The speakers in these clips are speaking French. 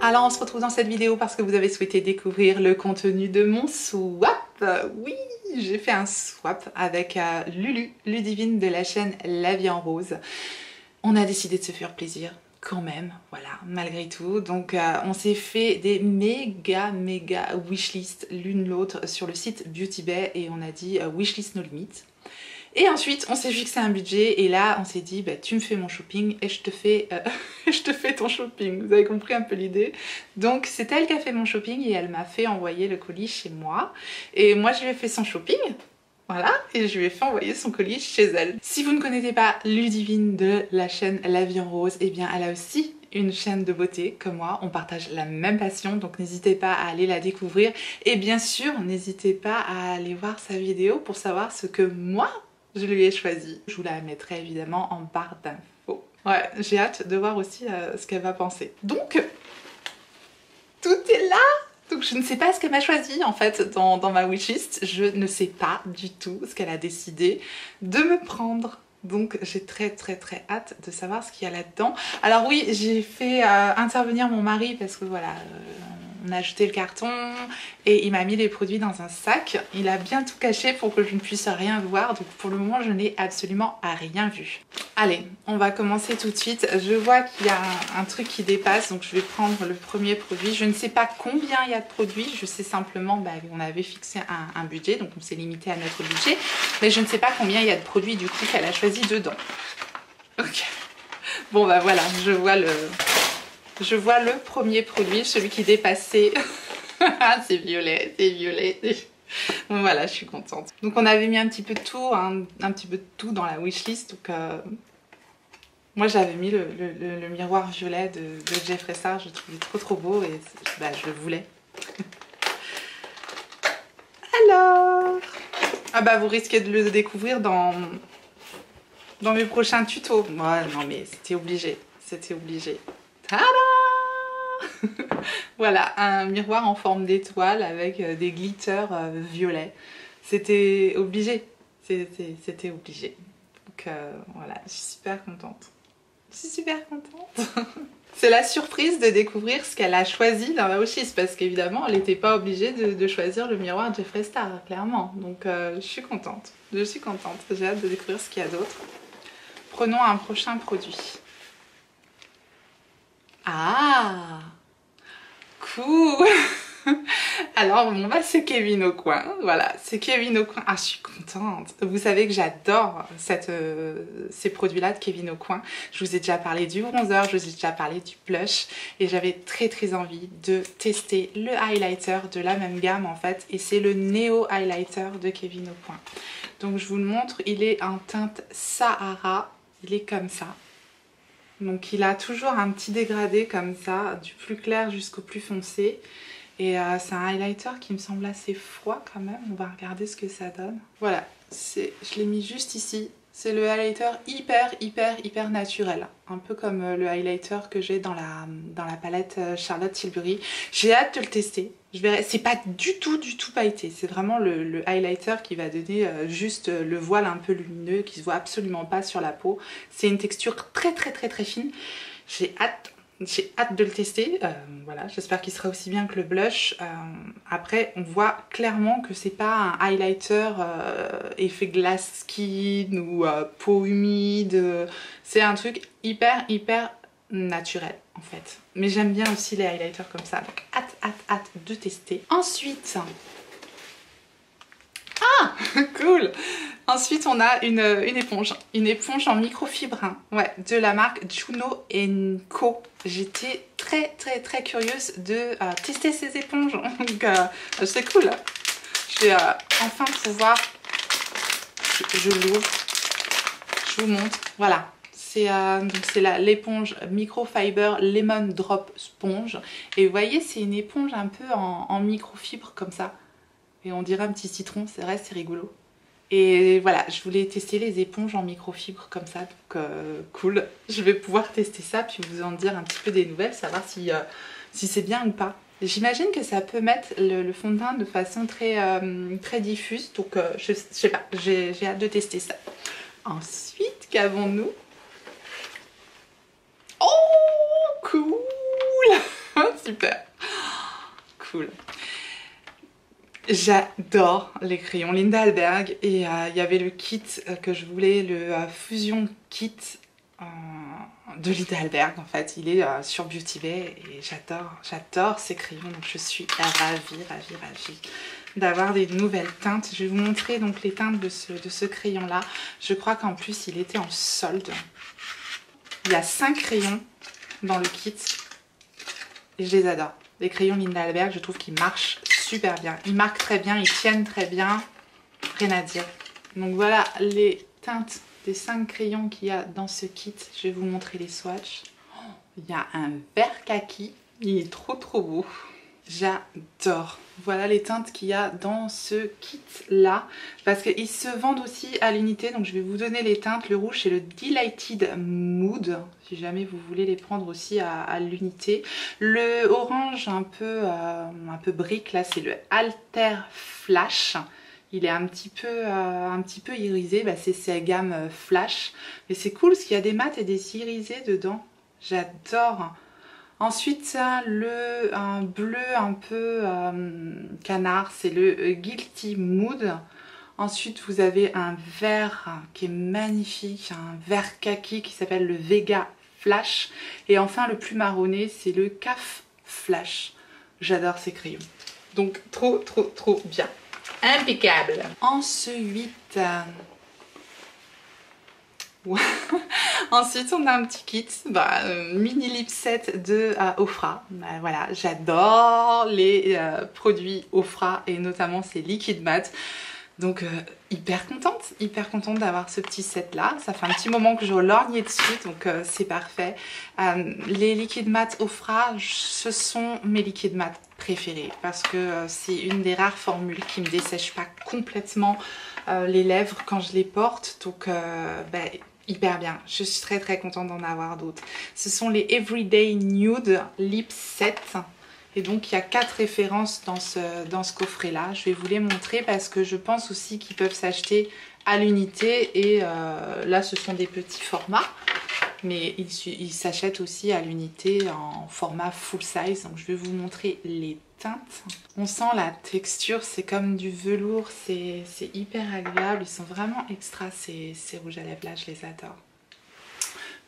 Alors on se retrouve dans cette vidéo parce que vous avez souhaité découvrir le contenu de mon swap. Oui, j'ai fait un swap avec Lulu, Ludivine de la chaîne La Vie en Rose. On a décidé de se faire plaisir quand même, voilà, malgré tout. Donc on s'est fait des méga wishlist l'une l'autre sur le site Beauty Bay et on a dit wishlist no limite. Et ensuite, on s'est fixé un budget et là, on s'est dit, bah, tu me fais mon shopping et je te fais ton shopping. Vous avez compris un peu l'idée. Donc, c'est elle qui a fait mon shopping et elle m'a fait envoyer le colis chez moi. Et moi, je lui ai fait son shopping. Voilà, et je lui ai fait envoyer son colis chez elle. Si vous ne connaissez pas Ludivine de la chaîne La Vie en Rose, eh bien, elle a aussi une chaîne de beauté comme moi, on partage la même passion, donc n'hésitez pas à aller la découvrir. Et bien sûr, n'hésitez pas à aller voir sa vidéo pour savoir ce que moi, je lui ai choisi. Je vous la mettrai évidemment en barre d'infos. Ouais, j'ai hâte de voir aussi ce qu'elle va penser. Donc, tout est là. Donc je ne sais pas ce qu'elle m'a choisi en fait dans ma wishlist. Je ne sais pas du tout ce qu'elle a décidé de me prendre. Donc j'ai très hâte de savoir ce qu'il y a là-dedans. Alors oui, j'ai fait intervenir mon mari parce que voilà... on a jeté le carton et il m'a mis les produits dans un sac. Il a bien tout caché pour que je ne puisse rien voir. Donc pour le moment, je n'ai absolument rien vu. Allez, on va commencer tout de suite. Je vois qu'il y a un truc qui dépasse. Donc je vais prendre le premier produit. Je ne sais pas combien il y a de produits. Je sais simplement qu'on avait fixé un budget. Donc on s'est limité à notre budget. Mais je ne sais pas combien il y a de produits du coup qu'elle a choisi dedans. Ok. Bon bah voilà, je vois le premier produit, celui qui dépassait. C'est violet, c'est violet. Bon voilà, je suis contente. Donc on avait mis un petit peu de tout, un petit peu de tout dans la wishlist. Donc moi j'avais mis le miroir violet de Jeffree Star, je le trouvais trop beau et bah, je le voulais. Alors, ah bah vous risquez de le découvrir dans mes prochains tutos. Ouais, non mais c'était obligé, c'était obligé. Tada! Voilà, un miroir en forme d'étoile avec des glitters violets. C'était obligé. C'était obligé. Donc voilà, je suis super contente. Je suis super contente. C'est la surprise de découvrir ce qu'elle a choisi dans ma wishlist parce qu'évidemment, elle n'était pas obligée de choisir le miroir Jeffree Star, clairement. Donc je suis contente. Je suis contente. J'ai hâte de découvrir ce qu'il y a d'autre. Prenons un prochain produit. Ah! Cool. Alors bon bah c'est Kevyn Aucoin, voilà, c'est Kevyn Aucoin. Ah je suis contente. Vous savez que j'adore ces produits là de Kevyn Aucoin. Je vous ai déjà parlé du bronzer, je vous ai déjà parlé du blush et j'avais très envie de tester le highlighter de la même gamme en fait et c'est le Neo Highlighter de Kevyn Aucoin. Donc je vous le montre, il est en teinte Sahara, il est comme ça. Donc il a toujours un petit dégradé comme ça, du plus clair jusqu'au plus foncé. Et c'est un highlighter qui me semble assez froid quand même. On va regarder ce que ça donne. Voilà, je l'ai mis juste ici. C'est le highlighter hyper naturel. Un peu comme le highlighter que j'ai dans la palette Charlotte Tilbury. J'ai hâte de le tester. Je verrai. C'est pas du tout pailleté. C'est vraiment le highlighter qui va donner juste le voile un peu lumineux qui se voit absolument pas sur la peau. C'est une texture très fine. J'ai hâte de le tester. Voilà, j'espère qu'il sera aussi bien que le blush. Après, on voit clairement que c'est pas un highlighter effet glass skin ou peau humide. C'est un truc hyper naturel en fait. Mais j'aime bien aussi les highlighters comme ça. Donc hâte de tester. Ensuite... Ah cool. Ensuite on a une éponge en microfibre, hein. Ouais, de la marque Juno & Co. J'étais très curieuse de tester ces éponges. Donc c'est cool. Je vais enfin pouvoir... Je l'ouvre, je vous montre. Voilà, c'est l'éponge Microfiber Lemon Drop Sponge. Et vous voyez, c'est une éponge un peu en microfibre comme ça. Et on dirait un petit citron, c'est vrai, c'est rigolo. Et voilà, je voulais tester les éponges en microfibre comme ça, donc cool. Je vais pouvoir tester ça, puis vous en dire un petit peu des nouvelles, savoir si c'est bien ou pas. J'imagine que ça peut mettre le fond de teint de façon très diffuse, donc je sais pas, j'ai hâte de tester ça. Ensuite, qu'avons-nous? Oh, cool. Super. Cool. J'adore les crayons Linda et il y avait le kit que je voulais, le Fusion Kit de Linda en fait. Il est sur Beauty Bay et j'adore ces crayons. Donc je suis ravie d'avoir des nouvelles teintes. Je vais vous montrer donc les teintes de ce crayon là. Je crois qu'en plus il était en solde. Il y a 5 crayons dans le kit et je les adore. Les crayons Linda je trouve qu'ils marchent super bien. Ils marquent très bien, ils tiennent très bien. Rien à dire. Donc voilà les teintes des 5 crayons qu'il y a dans ce kit. Je vais vous montrer les swatchs. Oh, il y a un vert kaki. Il est trop beau. J'adore. Voilà les teintes qu'il y a dans ce kit là. Parce qu'ils se vendent aussi à l'unité. Donc je vais vous donner les teintes. Le rouge c'est le Delighted Mood. Si jamais vous voulez les prendre aussi à l'unité. Le orange un peu brique là c'est le Alter Flash. Il est un petit peu irisé. Bah, c'est sa gamme Flash. Mais c'est cool parce qu'il y a des mats et des irisés dedans. J'adore. Ensuite, un bleu un peu canard, c'est le Guilty Mood. Ensuite, vous avez un vert qui est magnifique, un vert kaki qui s'appelle le Vega Flash. Et enfin, le plus marronné, c'est le CAF Flash. J'adore ces crayons. Donc, trop bien. Impeccable. Ensuite... Ensuite, on a un petit kit, mini lip set de Ofra. Voilà, j'adore les produits Ofra et notamment ces liquides mat. Donc hyper contente d'avoir ce petit set là. Ça fait un petit moment que je lorgnais dessus, donc c'est parfait. Les liquides mat Ofra, ce sont mes liquides mat préférés parce que c'est une des rares formules qui me dessèche pas complètement les lèvres quand je les porte. Donc hyper bien, je suis très contente d'en avoir d'autres. Ce sont les Everyday Nude Lip Set. Et donc il y a 4 références dans ce coffret là. Je vais vous les montrer parce que je pense aussi qu'ils peuvent s'acheter à l'unité. Et là ce sont des petits formats. Mais ils s'achètent aussi à l'unité en format full size. Donc je vais vous montrer les teintes. On sent la texture, c'est comme du velours, c'est hyper agréable. Ils sont vraiment extra ces rouges à lèvres là, je les adore.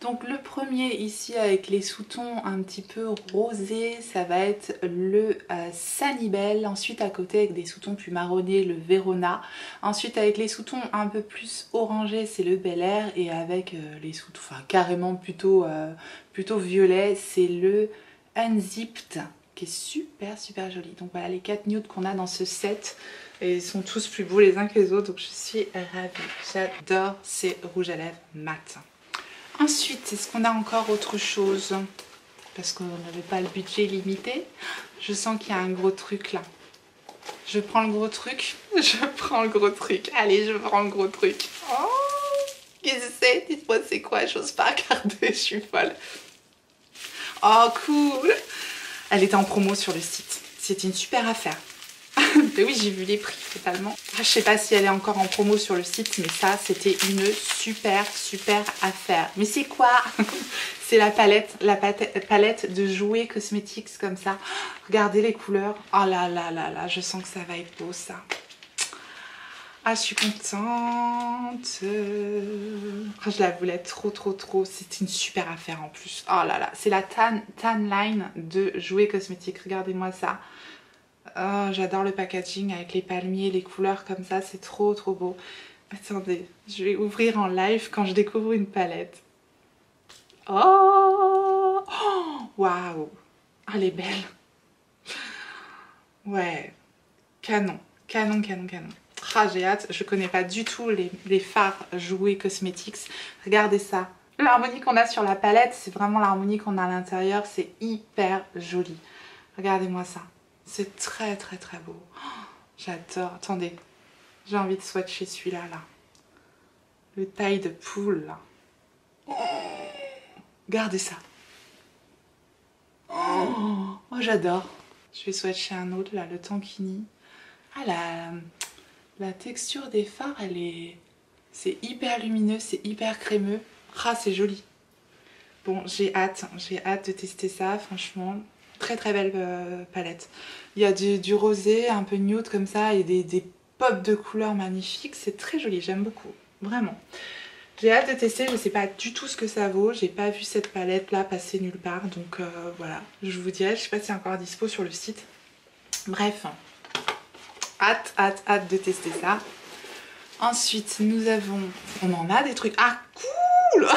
Donc le premier ici avec les sous-tons un petit peu rosés, ça va être le Sanibel. Ensuite à côté avec des sous-tons plus marronnés, le Verona. Ensuite avec les sous-tons un peu plus orangés, c'est le Bel Air. Et avec les sous-tons, enfin carrément plutôt violet, c'est le Unzipped, qui est super joli. Donc voilà les 4 nudes qu'on a dans ce set. Et ils sont tous plus beaux les uns que les autres, donc je suis ravie. J'adore ces rouges à lèvres mat. Ensuite, est-ce qu'on a encore autre chose? Parce qu'on n'avait pas le budget limité. Je sens qu'il y a un gros truc là. Je prends le gros truc. Allez, je prends le gros truc. Oh, qu'est-ce que c'est? Dites-moi c'est quoi? J'ose pas regarder, je suis folle. Oh, cool. Elle était en promo sur le site. C'était une super affaire. Mais oui, j'ai vu les prix totalement. Je sais pas si elle est encore en promo sur le site, mais ça, c'était une super affaire. Mais c'est quoi? C'est la palette de jouets cosmétiques comme ça. Regardez les couleurs. Oh là, je sens que ça va être beau ça. Ah, je suis contente. Oh, je la voulais trop. C'est une super affaire en plus. Oh là, c'est la Tan Line de jouets cosmétiques. Regardez-moi ça. Oh, j'adore le packaging avec les palmiers, les couleurs comme ça, c'est trop beau. Attendez, je vais ouvrir en live quand je découvre une palette. Oh, waouh, elle est belle. Ouais, canon. Ah, j'ai hâte, je connais pas du tout les fards jouets cosmétiques. Regardez ça. L'harmonie qu'on a sur la palette, c'est vraiment l'harmonie qu'on a à l'intérieur, c'est hyper joli. Regardez-moi ça. C'est très beau. Oh, j'adore. Attendez, j'ai envie de swatcher celui-là. Là. Le taille de poule. Là. Oh, regardez ça. Oh, j'adore. Je vais swatcher un autre, là, le Tankini. Ah, la texture des fards, c'est hyper lumineux, c'est hyper crémeux. Ah, c'est joli. Bon, j'ai hâte de tester ça, franchement. très très belle palette. Il y a du rosé un peu nude comme ça et des pops de couleurs magnifiques. C'est très joli, j'aime beaucoup, vraiment. J'ai hâte de tester, je sais pas du tout ce que ça vaut. J'ai pas vu cette palette là passer nulle part. Donc voilà, je vous dirai, je sais pas si c'est encore dispo sur le site. Bref, hâte de tester ça. Ensuite, nous avons... On en a des trucs... Ah, cool.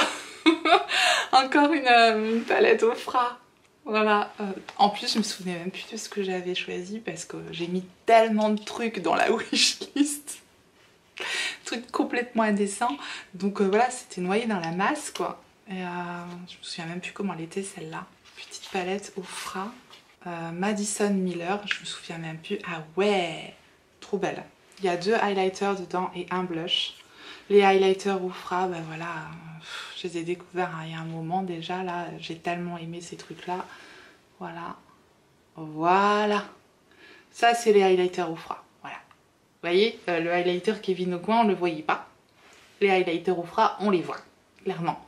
Encore une palette au fras. Voilà. En plus, je me souvenais même plus de ce que j'avais choisi parce que j'ai mis tellement de trucs dans la wishlist. Trucs complètement indécents. Donc voilà, c'était noyé dans la masse, quoi. Et je me souviens même plus comment elle était, celle-là. Petite palette au fras. Madison Miller, je me souviens même plus. Ah ouais, trop belle. Il y a 2 highlighters dedans et un blush. Les highlighters au fras, bah voilà, je les ai découverts il y a un moment déjà, là, j'ai tellement aimé ces trucs-là. Voilà, voilà. Ça, c'est les highlighters au fras, voilà. Vous voyez, le highlighter Kevyn Aucoin, on ne le voyait pas. Les highlighters au fras, on les voit, clairement.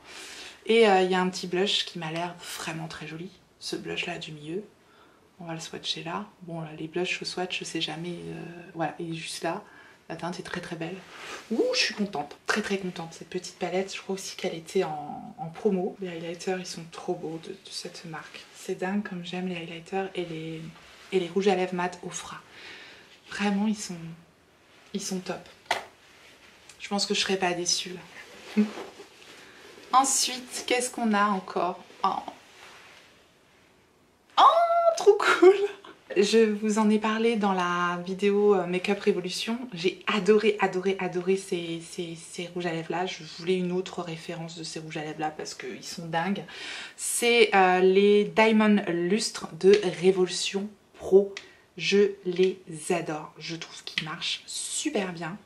Et il y a un petit blush qui m'a l'air vraiment très joli. Ce blush-là du milieu. On va le swatcher là. Bon, là, les blushs au swatch, je sais jamais. Voilà, il est juste là. La teinte est très très belle. Ouh, je suis contente. Très très contente. Cette petite palette, je crois aussi qu'elle était en promo. Les highlighters, ils sont trop beaux de cette marque. C'est dingue comme j'aime les highlighters et les rouges à lèvres mat au fras. Vraiment, ils sont top. Je pense que je serai pas déçue là. Ensuite, qu'est-ce qu'on a encore? Oh, trop cool! Je vous en ai parlé dans la vidéo Make-up Révolution. J'ai adoré ces rouges à lèvres là. Je voulais une autre référence de ces rouges à lèvres là parce qu'ils sont dingues. C'est les Diamond Lustre de Révolution Pro. Je les adore. Je trouve qu'ils marchent super bien.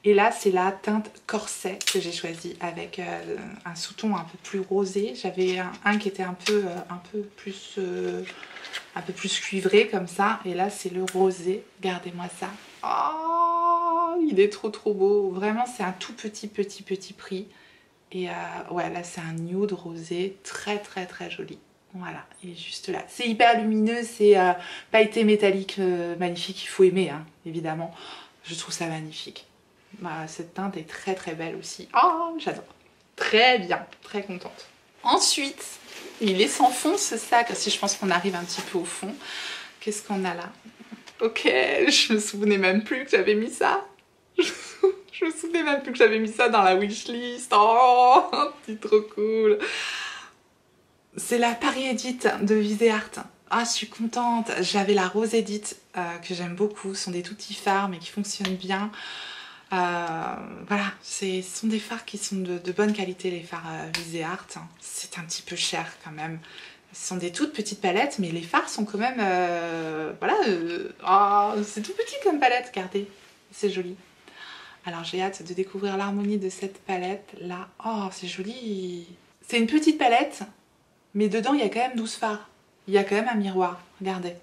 Et là, c'est la teinte corset que j'ai choisi avec un sous-ton un peu plus rosé. J'avais un qui était un peu plus cuivré comme ça. Et là, c'est le rosé. Regardez-moi ça. Oh, il est trop trop beau. Vraiment, c'est un tout petit prix. Et ouais, là, c'est un nude rosé très très très joli. Voilà, il est juste là. C'est hyper lumineux, c'est pailleté métallique magnifique. Il faut aimer, hein, évidemment. Je trouve ça magnifique. Bah, cette teinte est très très belle aussi. Oh, j'adore. Très bien, très contente. Ensuite, il est sans fond ce sac. Si je pense qu'on arrive un petit peu au fond. Qu'est-ce qu'on a là? Ok, je me souvenais même plus que j'avais mis ça. Je me souvenais même plus que j'avais mis ça dans la wishlist. Oh, c'est trop cool. C'est la Paris Edit de Viseart. Ah, je suis contente. J'avais la Rose Edit que j'aime beaucoup. Ce sont des tout petits fards mais qui fonctionnent bien. Voilà, ce sont des fards qui sont de bonne qualité, les fards Viseart. C'est un petit peu cher quand même. Ce sont des toutes petites palettes, mais les fards sont quand même... voilà, oh, c'est tout petit comme palette, regardez. C'est joli. Alors j'ai hâte de découvrir l'harmonie de cette palette là. Oh, c'est joli. C'est une petite palette, mais dedans il y a quand même 12 fards. Il y a quand même un miroir, regardez.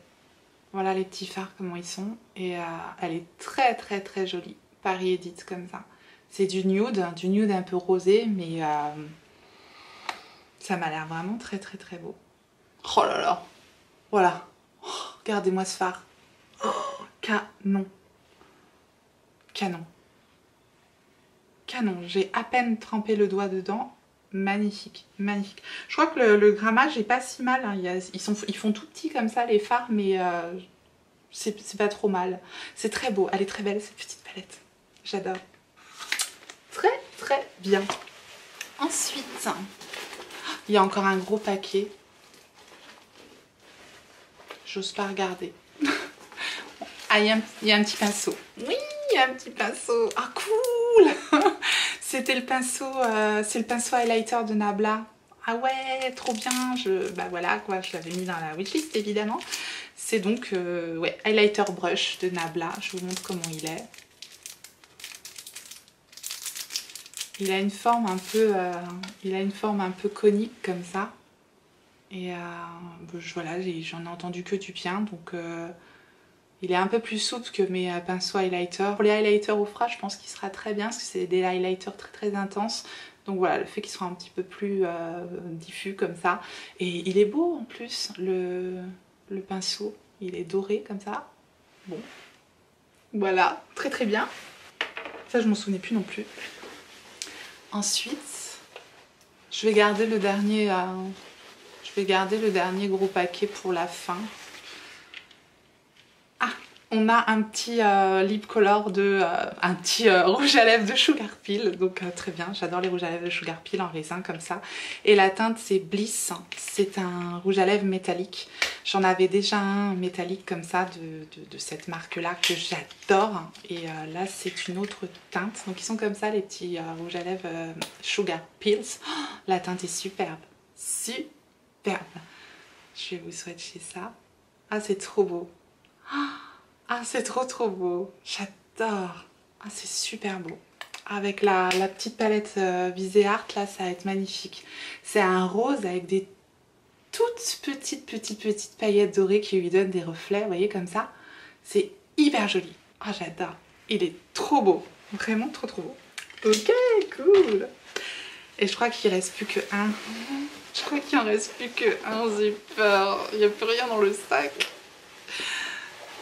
Voilà les petits fards, comment ils sont. Et elle est très très très jolie. Paris Edit comme ça. C'est du nude un peu rosé, mais ça m'a l'air vraiment très très très beau. Oh là là, voilà. Oh, regardez-moi ce phare. Oh, canon. Canon. Canon. J'ai à peine trempé le doigt dedans. Magnifique, magnifique. Je crois que le grammage est pas si mal. Hein. Ils font tout petits comme ça les fards, mais c'est pas trop mal. C'est très beau. Elle est très belle cette petite palette. J'adore. Très très bien. Ensuite, il y a encore un gros paquet. J'ose pas regarder. Ah, il y a un petit pinceau. Oui, il y a un petit pinceau. Ah, cool. C'était le pinceau, c'est le pinceau highlighter de Nabla. Ah ouais, trop bien. Bah voilà quoi, je l'avais mis dans la wishlist évidemment. C'est donc, ouais, highlighter brush de Nabla. Je vous montre comment il est. Il a une forme un peu conique comme ça. Et voilà, j'en ai entendu que du bien. Donc il est un peu plus souple que mes pinceaux highlighter. Pour les highlighters au fras, je pense qu'il sera très bien parce que c'est des highlighters très très intenses. Donc voilà, le fait qu'il soit un petit peu plus diffus comme ça. Et il est beau en plus, le le pinceau, il est doré comme ça. Bon, voilà, très très bien. Ça, je m'en souvenais plus non plus. Ensuite, je vais garder le dernier gros paquet pour la fin. Ah, on a un petit lip color un petit rouge à lèvres de Sugar Peel. Donc très bien, j'adore les rouges à lèvres de Sugar Peel en raisin comme ça. Et la teinte c'est Bliss, c'est un rouge à lèvres métallique. J'en avais déjà un métallique comme ça de cette marque-là que j'adore. Et là c'est une autre teinte. Donc ils sont comme ça les petits rouges à lèvres Sugar Peels. Oh, la teinte est superbe, superbe. Je vais vous swatcher ça. Ah c'est trop beau. Ah c'est trop beau. J'adore. Ah c'est super beau. Avec la petite palette Visé Art là, ça va être magnifique. C'est un rose avec des toutes petites paillettes dorées qui lui donnent des reflets, vous voyez comme ça. C'est hyper joli. Ah j'adore. Il est trop beau. Vraiment trop beau. Ok, cool. Et je crois qu'il reste plus que un. Je crois qu'il en reste plus que un. J'ai peur. Il n'y a plus rien dans le sac.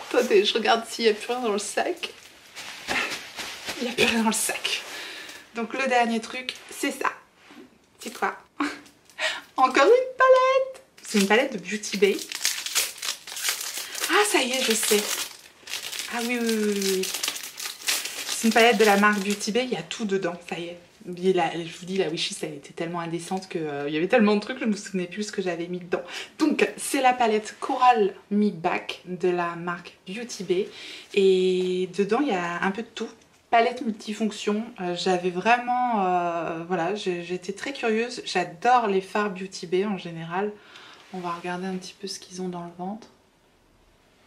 Attendez, je regarde s'il n'y a plus rien dans le sac. Il n'y a plus rien dans le sac. Donc le dernier truc, c'est ça. C'est quoi? Encore une palette. C'est une palette de Beauty Bay. Ah ça y est, je sais. Ah oui. C'est une palette de la marque Beauty Bay, il y a tout dedans, ça y est. Et là, je vous dis, la wishlist elle était tellement indécente qu'il y avait tellement de trucs, je ne me souvenais plus ce que j'avais mis dedans. Donc c'est la palette Coral Me Back de la marque Beauty Bay. Et dedans il y a un peu de tout. Palette multifonction, j'avais vraiment, voilà, j'étais très curieuse. J'adore les fards Beauty Bay en général. On va regarder un petit peu ce qu'ils ont dans le ventre.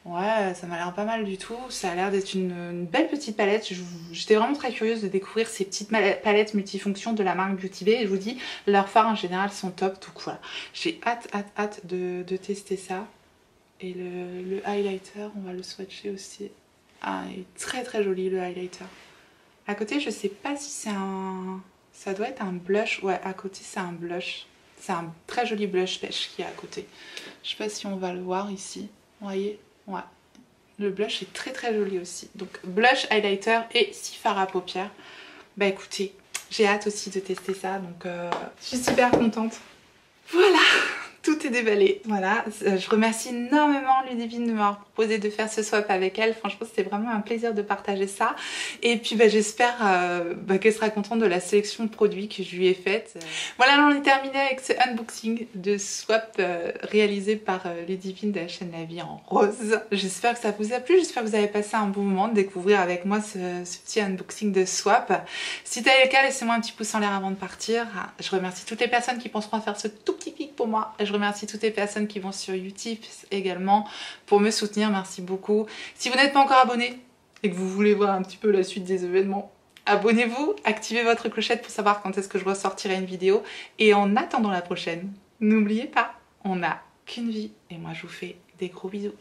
Ouais, ça m'a l'air pas mal du tout. Ça a l'air d'être une belle petite palette. J'étais vraiment très curieuse de découvrir ces petites palettes multifonctions de la marque Beauty Bay. Et je vous dis, leurs fards en général sont top. Donc voilà, j'ai hâte de tester ça. Et le highlighter, on va le swatcher aussi. Ah, il est très joli le highlighter. À côté, je sais pas si c'est un... Ça doit être un blush. Ouais, à côté, c'est un blush. C'est un très joli blush pêche qui est à côté. Je sais pas si on va le voir ici. Vous voyez? Ouais. Le blush est très joli aussi. Donc blush, highlighter et 6 fards à paupières. Bah écoutez, j'ai hâte aussi de tester ça. Donc je suis super contente. Voilà, tout est déballé. Voilà, je remercie énormément Ludivine de m'avoir proposé de faire ce swap avec elle. Franchement, c'était vraiment un plaisir de partager ça. Et puis j'espère qu'elle sera contente de la sélection de produits que je lui ai faite. Voilà, on est terminé avec ce unboxing de swap réalisé par Ludivine de la chaîne La Vie en Rose. J'espère que ça vous a plu, j'espère que vous avez passé un bon moment de découvrir avec moi ce petit unboxing de swap. Si tel est le cas, laissez-moi un petit pouce en l'air avant de partir. Je remercie toutes les personnes qui penseront à faire ce tout petit clic pour moi. Je remercie toutes les personnes qui vont sur Utip également pour me soutenir. Merci beaucoup. Si vous n'êtes pas encore abonné et que vous voulez voir un petit peu la suite des événements, abonnez-vous, activez votre clochette pour savoir quand est-ce que je ressortirai une vidéo. Et en attendant la prochaine, n'oubliez pas, on n'a qu'une vie. Et moi je vous fais des gros bisous.